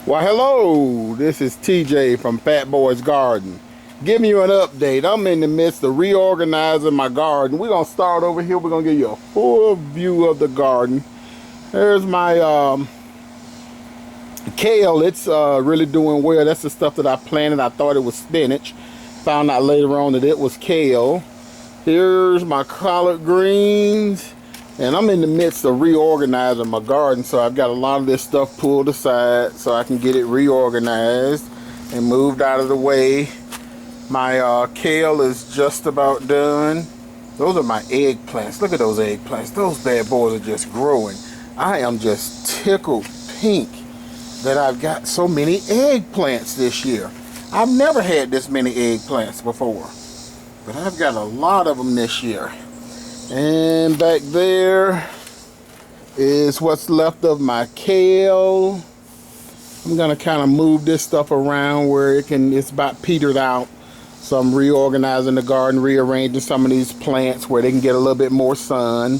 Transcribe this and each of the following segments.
Well, hello, this is TJ from Fat Boys Garden. Giving you an update. I'm in the midst of reorganizing my garden. We're going to start over here. We're going to give you a full view of the garden. There's my kale. It's really doing well. That's the stuff that I planted. I thought it was spinach. Found out later on that it was kale. Here's my collard greens. And I'm in the midst of reorganizing my garden, so I've got a lot of this stuff pulled aside so I can get it reorganized and moved out of the way. My kale is just about done. Those are my eggplants. Look at those eggplants. Those bad boys are just growing. I am just tickled pink that I've got so many eggplants this year. I've never had this many eggplants before, but I've got a lot of them this year. And back there is what's left of my kale. I'm gonna kind of move this stuff around where it's about petered out. So I'm reorganizing the garden, rearranging some of these plants where they can get a little bit more sun.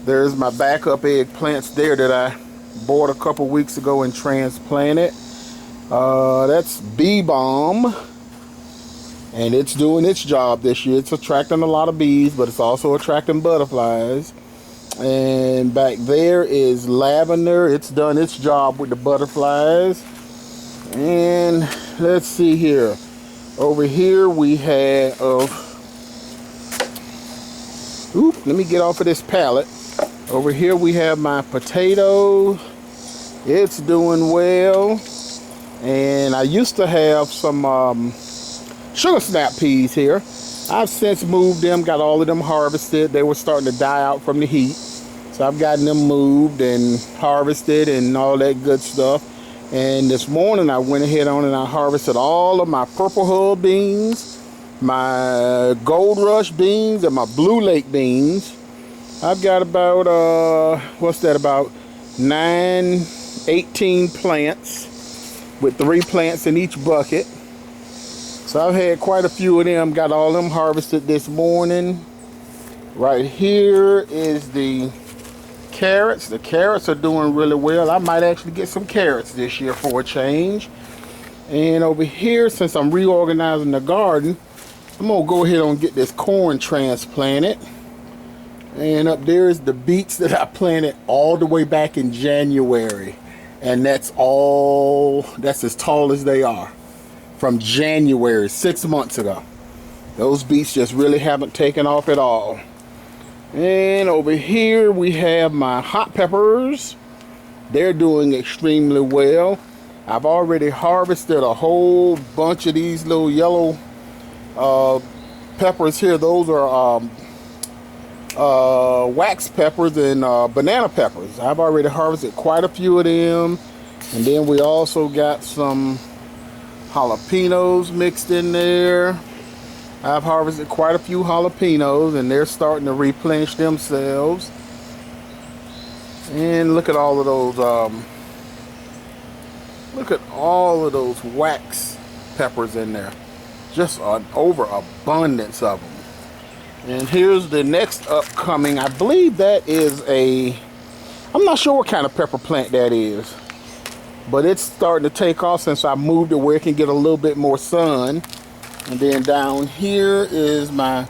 There's my backup eggplants there that I bought a couple weeks ago and transplanted. That's bee balm. And it's doing its job this year. It's attracting a lot of bees, but it's also attracting butterflies. And back there is lavender. It's done its job with the butterflies. And let's see here. Over here we have, let me get off of this pallet. Over here we have my potato. It's doing well. And I used to have some sugar snap peas here. I've since moved them, got all of them harvested. They were starting to die out from the heat. So I've gotten them moved and harvested and all that good stuff. And this morning I went ahead on and I harvested all of my Purple Hull beans, my Gold Rush beans, and my Blue Lake beans. I've got about, about 18 plants with 3 plants in each bucket. So I've had quite a few of them, got all them harvested this morning. Right here is the carrots. The carrots are doing really well. I might actually get some carrots this year for a change. And over here, since I'm reorganizing the garden, I'm gonna go ahead and get this corn transplanted. And up there is the beets that I planted all the way back in January. And that's as tall as they are. From January, 6 months ago. Those beets just really haven't taken off at all. And over here we have my hot peppers. They're doing extremely well. I've already harvested a whole bunch of these little yellow peppers here. Those are wax peppers and banana peppers. I've already harvested quite a few of them. And then we also got some jalapenos mixed in there. I've harvested quite a few jalapenos and they're starting to replenish themselves. And look at all of those wax peppers in there. Just an overabundance of them. And here's the next upcoming. I believe that is I'm not sure what kind of pepper plant that is, but it's starting to take off since I moved it where it can get a little bit more sun. And then down here is my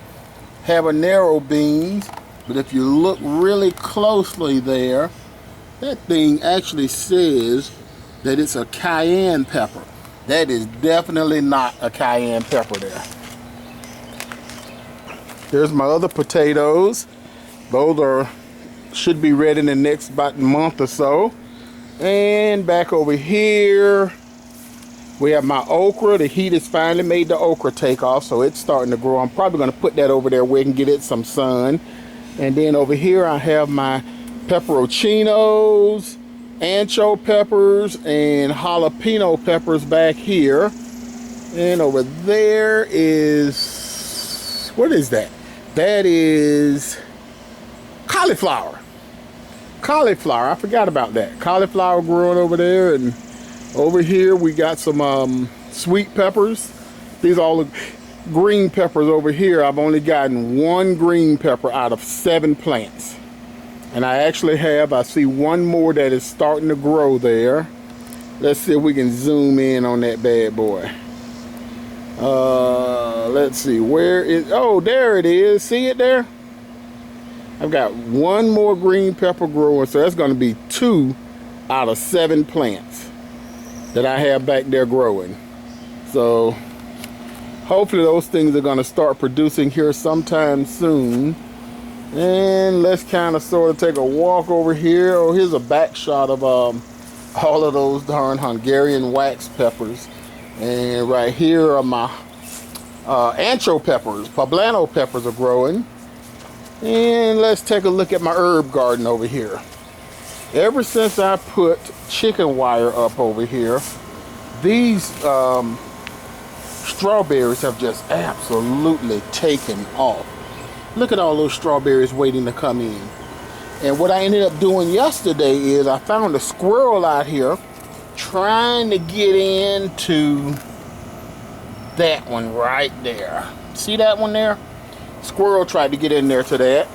habanero beans. But if you look really closely there, that thing actually says that it's a cayenne pepper. That is definitely not a cayenne pepper there. There's my other potatoes. Those should be ready in the next about month or so. And back over here, we have my okra. The heat has finally made the okra take off, so it's starting to grow. I'm probably going to put that over there where it can get it some sun. And then over here, I have my pepperoncinos, ancho peppers, and jalapeno peppers back here. And over there is, what is that? That is cauliflower. Cauliflower, I forgot about that. Cauliflower growing over there, and over here we got some sweet peppers. These are all the green peppers over here. I've only gotten 1 green pepper out of 7 plants. And I see one more that is starting to grow there. Let's see if we can zoom in on that bad boy. Let's see, where is, oh, there it is. See it there? I've got one more green pepper growing, so that's going to be 2 out of 7 plants that I have back there growing. So hopefully those things are going to start producing here sometime soon. And let's kind of sort of take a walk over here. Oh, here's a back shot of all of those darn Hungarian wax peppers. And right here are my ancho peppers. Poblano peppers are growing. And let's take a look at my herb garden over here. Ever since I put chicken wire up over here, these strawberries have just absolutely taken off. Look at all those strawberries waiting to come in. And what I ended up doing yesterday is I found a squirrel out here trying to get into that one right there. See that one there? Squirrel tried to get in there to that,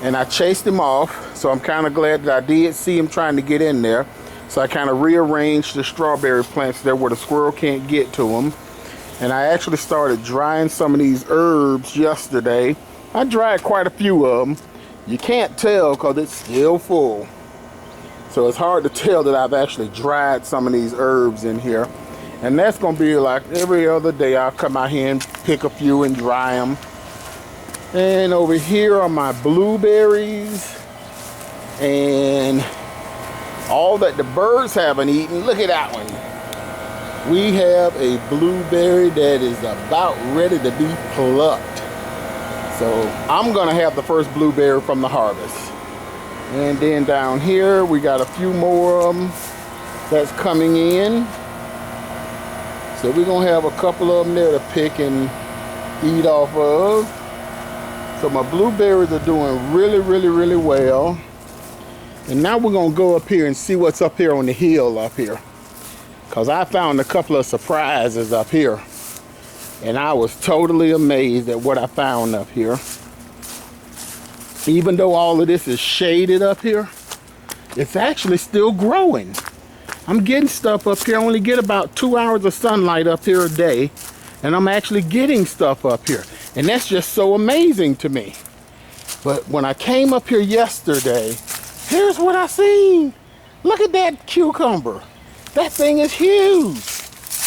and I chased him off. So I'm kind of glad that I did see him trying to get in there. So I kind of rearranged the strawberry plants there where the squirrel can't get to them. And I actually started drying some of these herbs yesterday. I dried quite a few of them. You can't tell because it's still full. So it's hard to tell that I've actually dried some of these herbs in here. And that's going to be like every other day. I'll come out here and pick a few and dry them. And over here are my blueberries. And all that the birds haven't eaten. Look at that one. We have a blueberry that is about ready to be plucked. So I'm gonna have the first blueberry from the harvest. And then down here, we got a few more of them that's coming in. So we're gonna have a couple of them there to pick and eat off of. So my blueberries are doing really, really, really well. And now we're gonna go up here and see what's up here on the hill up here. Cause I found a couple of surprises up here. And I was totally amazed at what I found up here. Even though all of this is shaded up here, it's actually still growing. I'm getting stuff up here. I only get about 2 hours of sunlight up here a day. And I'm actually getting stuff up here. And that's just so amazing to me. But when I came up here yesterday, here's what I seen. Look at that cucumber. That thing is huge.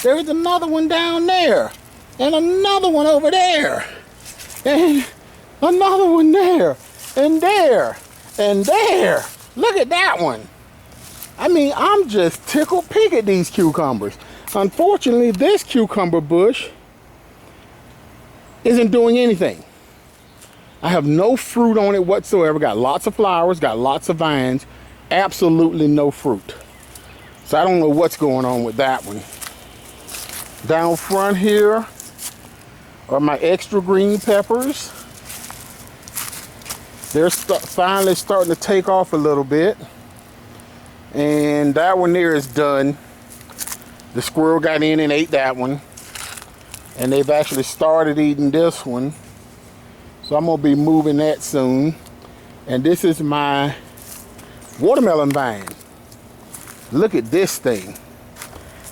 There's another one down there. And another one over there. And another one there. And there. And there. Look at that one. I mean, I'm just tickled pink at these cucumbers. Unfortunately, this cucumber bush isn't doing anything. I have no fruit on it whatsoever. Got lots of flowers, got lots of vines, absolutely no fruit. So I don't know what's going on with that one. Down front here are my extra green peppers. They're finally starting to take off a little bit. And that one there is done. The squirrel got in and ate that one. And they've actually started eating this one. So I'm gonna be moving that soon. And this is my watermelon vine. Look at this thing.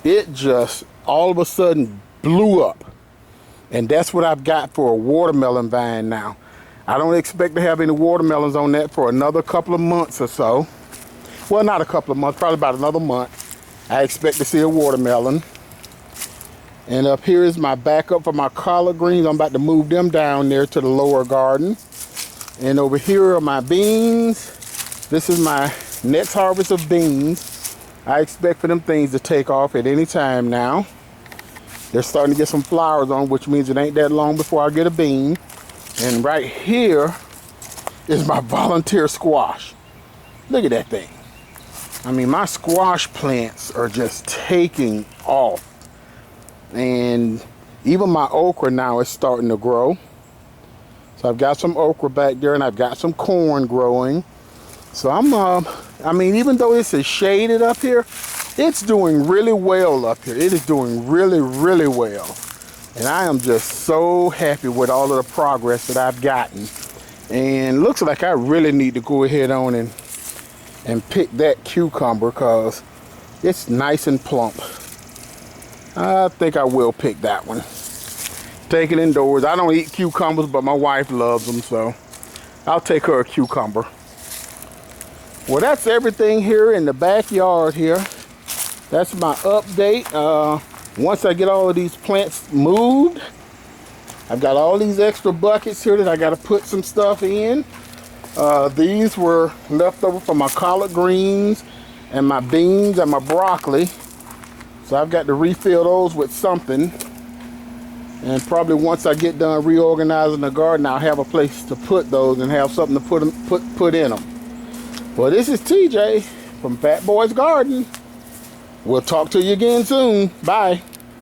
It just all of a sudden blew up. And that's what I've got for a watermelon vine now. I don't expect to have any watermelons on that for another couple of months or so. Well, not a couple of months, probably about another month. I expect to see a watermelon. And up here is my backup for my collard greens. I'm about to move them down there to the lower garden. And over here are my beans. This is my next harvest of beans. I expect for them things to take off at any time now. They're starting to get some flowers on, which means it ain't that long before I get a bean. And right here is my volunteer squash. Look at that thing. I mean, my squash plants are just taking off. And even my okra now is starting to grow. So I've got some okra back there and I've got some corn growing. So I mean, even though this is shaded up here, it's doing really well up here. It is doing really, really well. And I am just so happy with all of the progress that I've gotten. And looks like I really need to go ahead on and pick that cucumber, because It's nice and plump. I think I will pick that one. Take it indoors. I don't eat cucumbers, but my wife loves them, so I'll take her a cucumber. Well, that's everything here in the backyard here. That's my update. Once I get all of these plants moved, I've got all these extra buckets here that I got to put some stuff in. These were left over from my collard greens and my beans and my broccoli. So I've got to refill those with something. And probably once I get done reorganizing the garden, I'll have a place to put those and have something to put in them. Well, this is TJ from Fat Boy's Garden. We'll talk to you again soon. Bye.